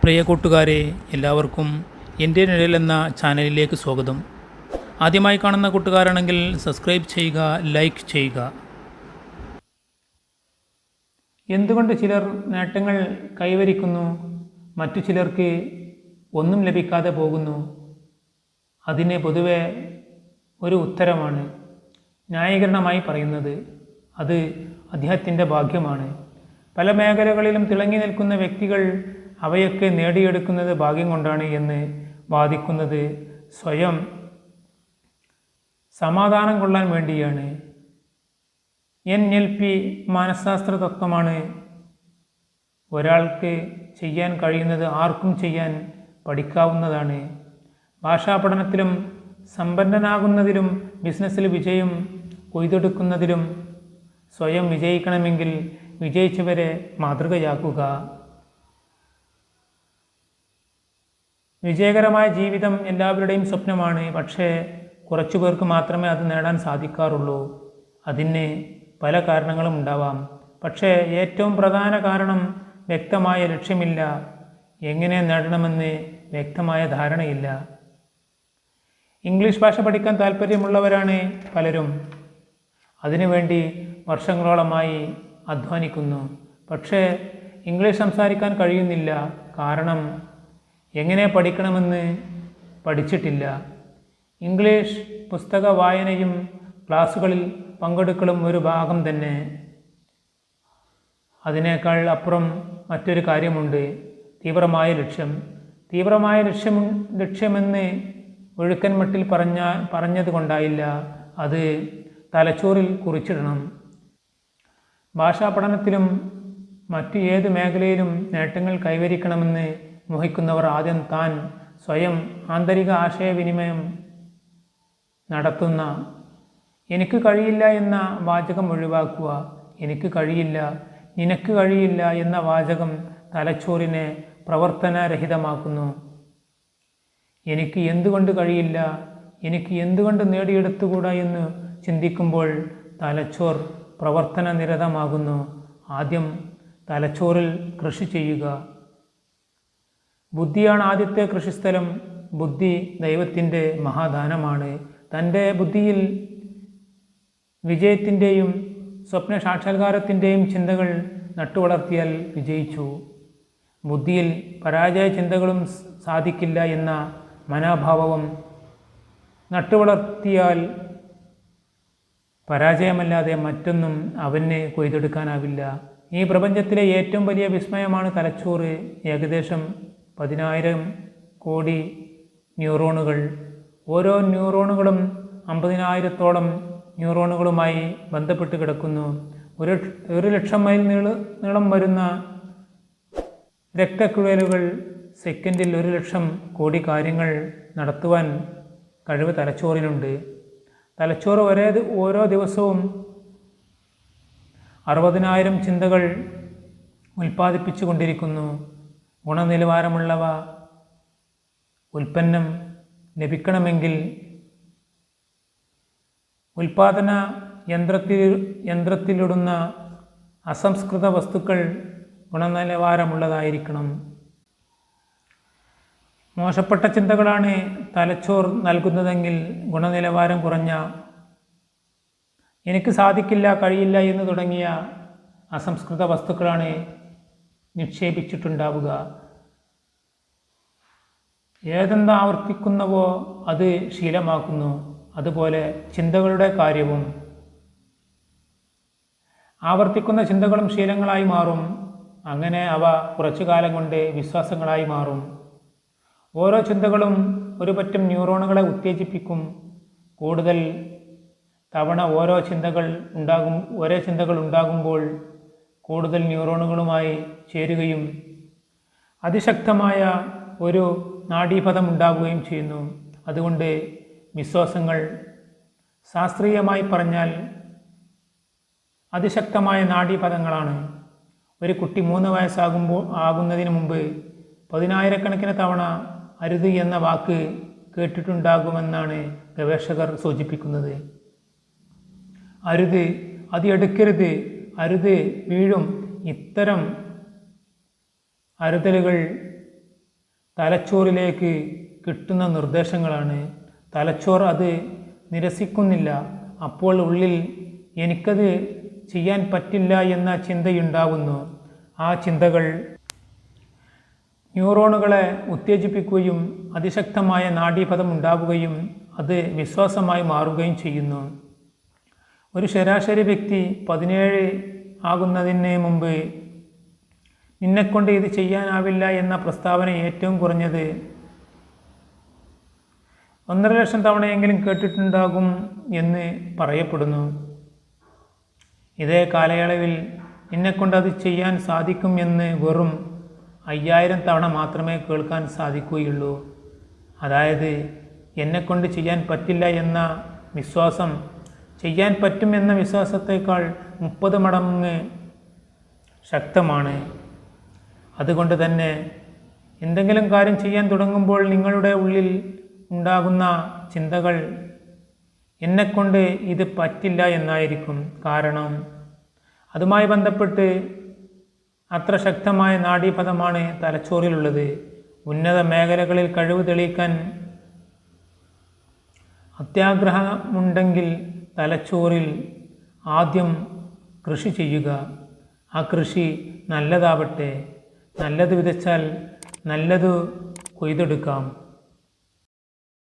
പ്രിയ കൂട്ടുകാരെ, എല്ലാവർക്കും എൻ്റെ നിഴൽ എന്ന ചാനലിലേക്ക് സ്വാഗതം. ആദ്യമായി കാണുന്ന കൂട്ടുകാരാണെങ്കിൽ സബ്സ്ക്രൈബ് ചെയ്യുക, ലൈക്ക് ചെയ്യുക. എന്തുകൊണ്ട് ചിലർ നേട്ടങ്ങൾ കൈവരിക്കുന്നു, മറ്റു ചിലർക്ക് ഒന്നും ലഭിക്കാതെ പോകുന്നു? അതിന് പൊതുവെ ഒരു ഉത്തരമാണ് ന്യായീകരണമായി പറയുന്നത്. അത് അദ്ദേഹത്തിൻ്റെ ഭാഗ്യമാണ്. പല മേഖലകളിലും തിളങ്ങി നിൽക്കുന്ന വ്യക്തികൾ അവയൊക്കെ നേടിയെടുക്കുന്നത് ഭാഗ്യം കൊണ്ടാണ് എന്ന് വാദിക്കുന്നത് സ്വയം സമാധാനം കൊള്ളാൻ വേണ്ടിയാണ്. NLP മനഃശാസ്ത്ര തത്വമാണ്. ഒരാൾക്ക് ചെയ്യാൻ കഴിയുന്നത് ആർക്കും ചെയ്യാൻ പഠിക്കാവുന്നതാണ്. ഭാഷാ പഠനത്തിലും സമ്പന്നനാകുന്നതിലും ബിസിനസ്സിൽ വിജയം കൊയ്തെടുക്കുന്നതിലും സ്വയം വിജയിക്കണമെങ്കിൽ വിജയിച്ചവരെ മാതൃകയാക്കുക. വിജയകരമായ ജീവിതം എല്ലാവരുടെയും സ്വപ്നമാണ്. പക്ഷേ കുറച്ചു പേർക്ക് മാത്രമേ അത് നേടാൻ സാധിക്കാറുള്ളൂ. അതിന് പല കാരണങ്ങളും ഉണ്ടാവാം. പക്ഷേ ഏറ്റവും പ്രധാന കാരണം വ്യക്തമായ ലക്ഷ്യമില്ല. എങ്ങനെ നേടണമെന്ന് വ്യക്തമായ ധാരണയില്ല. ഇംഗ്ലീഷ് ഭാഷ പഠിക്കാൻ താല്പര്യമുള്ളവരാണ് പലരും. അതിനുവേണ്ടി വർഷങ്ങളോളമായി അധ്വാനിക്കുന്നു. പക്ഷേ ഇംഗ്ലീഷ് സംസാരിക്കാൻ കഴിയുന്നില്ല. കാരണം എങ്ങനെ പഠിക്കണമെന്ന് പഠിച്ചിട്ടില്ല. ഇംഗ്ലീഷ് പുസ്തക വായനയും ക്ലാസ്സുകളിൽ പങ്കെടുക്കലും ഒരു ഭാഗം തന്നെ. അതിനേക്കാൾ അപ്പുറം മറ്റൊരു കാര്യമുണ്ട്, തീവ്രമായ ലക്ഷ്യം. തീവ്രമായ ലക്ഷ്യമെന്ന് ഒഴുക്കൻ മട്ടിൽ പറഞ്ഞത് കൊണ്ടായില്ല, അത് തലച്ചോറിൽ കുറിച്ചിടണം. ഭാഷാ പഠനത്തിലും മറ്റു ഏത് മേഖലയിലും നേട്ടങ്ങൾ കൈവരിക്കണമെന്ന് മോഹിക്കുന്നവർ ആദ്യം താൻ സ്വയം ആന്തരിക ആശയവിനിമയം നടത്തുന്ന എനിക്ക് കഴിയില്ല എന്ന വാചകം ഒഴിവാക്കുക. എനിക്ക് കഴിയില്ല, നിനക്ക് കഴിയില്ല എന്ന വാചകം തലച്ചോറിനെ പ്രവർത്തനരഹിതമാക്കുന്നു. എനിക്ക് എന്തുകൊണ്ട് കഴിയില്ല, എനിക്ക് എന്തുകൊണ്ട് നേടിയെടുത്തുകൂടാ എന്ന് ചിന്തിക്കുമ്പോൾ തലച്ചോർ പ്രവർത്തനനിരതമാകുന്നു. ആദ്യം തലച്ചോറിൽ കൃഷി ചെയ്യുക. ബുദ്ധിയാണ് ആദ്യത്തെ കൃഷിസ്ഥലം. ബുദ്ധി ദൈവത്തിൻ്റെ മഹാദാനമാണ്. തൻ്റെ ബുദ്ധിയിൽ വിജയത്തിൻ്റെയും സ്വപ്ന സാക്ഷാത്കാരത്തിൻ്റെയും ചിന്തകൾ നട്ടുവളർത്തിയാൽ വിജയിച്ചു. ബുദ്ധിയിൽ പരാജയ ചിന്തകളും സാധിക്കില്ല എന്ന മനോഭാവവും നട്ടുവളർത്തിയാൽ പരാജയമല്ലാതെ മറ്റൊന്നും അവന് കൊയ്തെടുക്കാനാവില്ല. ഈ പ്രപഞ്ചത്തിലെ ഏറ്റവും വലിയ വിസ്മയമാണ് തലച്ചോറ്. ഏകദേശം 10,000 കോടി ന്യൂറോണുകൾ. ഓരോ ന്യൂറോണുകളും 50,000-ഓളം ന്യൂറോണുകളുമായി ബന്ധപ്പെട്ട് കിടക്കുന്നു. 1,00,000 മൈൽ നീളം വരുന്ന രക്തക്കുഴലുകൾ സെക്കൻഡിൽ 1,00,000 കോടി കാര്യങ്ങൾ നടത്തുവാൻ കഴിവ് തലച്ചോറിനുണ്ട്. തലച്ചോറ് ഓരോ ദിവസവും 60,000 ചിന്തകൾ ഉൽപ്പാദിപ്പിച്ചു കൊണ്ടിരിക്കുന്നു. ഗുണനിലവാരമുള്ളവ ഉൽപ്പന്നം ലഭിക്കണമെങ്കിൽ ഉൽപാദന യന്ത്രത്തിലിടുന്ന അസംസ്കൃത വസ്തുക്കൾ ഗുണനിലവാരമുള്ളതായിരിക്കണം. മോശപ്പെട്ട ചിന്തകളാണ് തലച്ചോർ നൽകുന്നതെങ്കിൽ ഗുണനിലവാരം കുറഞ്ഞ എനിക്ക് സാധിക്കില്ല, കഴിയില്ല എന്ന് തുടങ്ങിയ അസംസ്കൃത വസ്തുക്കളാണ് നിക്ഷേപിച്ചിട്ടുണ്ടാവുക. ഏതെന്ത് ആവർത്തിക്കുന്നവോ അത് ശീലമാക്കുന്നു. അതുപോലെ ചിന്തകളുടെ കാര്യവും. ആവർത്തിക്കുന്ന ചിന്തകളും ശീലങ്ങളായി മാറും. അങ്ങനെ അവ കുറച്ചു കാലം കൊണ്ട് വിശ്വാസങ്ങളായി മാറും. ഓരോ ചിന്തകളും ഒരു പറ്റം ന്യൂറോണുകളെ ഉത്തേജിപ്പിക്കും. കൂടുതൽ തവണ ഒരേ ചിന്തകൾ ഉണ്ടാകുമ്പോൾ കൂടുതൽ ന്യൂറോണുകളുമായി ചേരുകയും അതിശക്തമായ ഒരു നാഡീപഥം ഉണ്ടാകുകയും ചെയ്യുന്നു. അതുകൊണ്ട് വിശ്വാസങ്ങൾ ശാസ്ത്രീയമായി പറഞ്ഞാൽ അതിശക്തമായ നാഡീപഥങ്ങളാണ്. ഒരു കുട്ടി 3 വയസ്സാകുന്നതിന് മുമ്പ് 10,000-കണക്കിന് തവണ അരുത് എന്ന വാക്ക് കേട്ടിട്ടുണ്ടാകുമെന്നാണ് ഗവേഷകർ സൂചിപ്പിക്കുന്നത്. അരുത്, അത് എടുക്കരുത്, അരുത്, വീഴും. ഇത്തരം അരുതലുകൾ തലച്ചോറിലേക്ക് കിട്ടുന്ന നിർദ്ദേശങ്ങളാണ്. തലച്ചോർ അത് നിരസിക്കുന്നില്ല. അപ്പോൾ ഉള്ളിൽ എനിക്കത് ചെയ്യാൻ പറ്റില്ല എന്ന ചിന്തയുണ്ടാകുന്നു. ആ ചിന്തകൾ ന്യൂറോണുകളെ ഉത്തേജിപ്പിക്കുകയും അതിശക്തമായ നാഡീപഥം ഉണ്ടാവുകയും അത് വിശ്വാസമായി മാറുകയും ചെയ്യുന്നു. ഒരു ശരാശരി വ്യക്തി 17 ആകുന്നതിന് മുമ്പ് നിന്നെക്കൊണ്ട് ഇത് ചെയ്യാനാവില്ല എന്ന പ്രസ്താവന ഏറ്റവും കുറഞ്ഞത് 1.5 ലക്ഷം തവണയെങ്കിലും കേട്ടിട്ടുണ്ടാകും എന്ന് പറയപ്പെടുന്നു. ഇതേ കാലയളവിൽ നിന്നെക്കൊണ്ട് അത് ചെയ്യാൻ സാധിക്കും എന്ന് വെറും 5000 തവണ മാത്രമേ കേൾക്കാൻ സാധിക്കുകയുള്ളൂ. അതായത് എന്നെക്കൊണ്ട് ചെയ്യാൻ പറ്റില്ല എന്ന വിശ്വാസം ചെയ്യാൻ പറ്റും എന്ന വിശ്വാസത്തേക്കാൾ 30 മടങ്ങ് ശക്തമാണ്. അതുകൊണ്ട് തന്നെ എന്തെങ്കിലും കാര്യം ചെയ്യാൻ തുടങ്ങുമ്പോൾ നിങ്ങളുടെ ഉള്ളിൽ ഉണ്ടാകുന്ന ചിന്തകൾ എന്നെക്കൊണ്ട് ഇത് പറ്റില്ല എന്നായിരിക്കും. കാരണം അതുമായി ബന്ധപ്പെട്ട് അത്ര ശക്തമായ നാഡീപഥമാണ് തലച്ചോറിലുള്ളത്. ഉന്നത മേഖലകളിൽ കഴിവ് തെളിയിക്കാൻ അത്യാഗ്രഹമുണ്ടെങ്കിൽ തലച്ചോറിൽ ആദ്യം കൃഷി ചെയ്യുക. ആ കൃഷി നല്ലതാവട്ടെ. നല്ലത് വിതച്ചാൽ നല്ലത് കൊയ്തെടുക്കാം.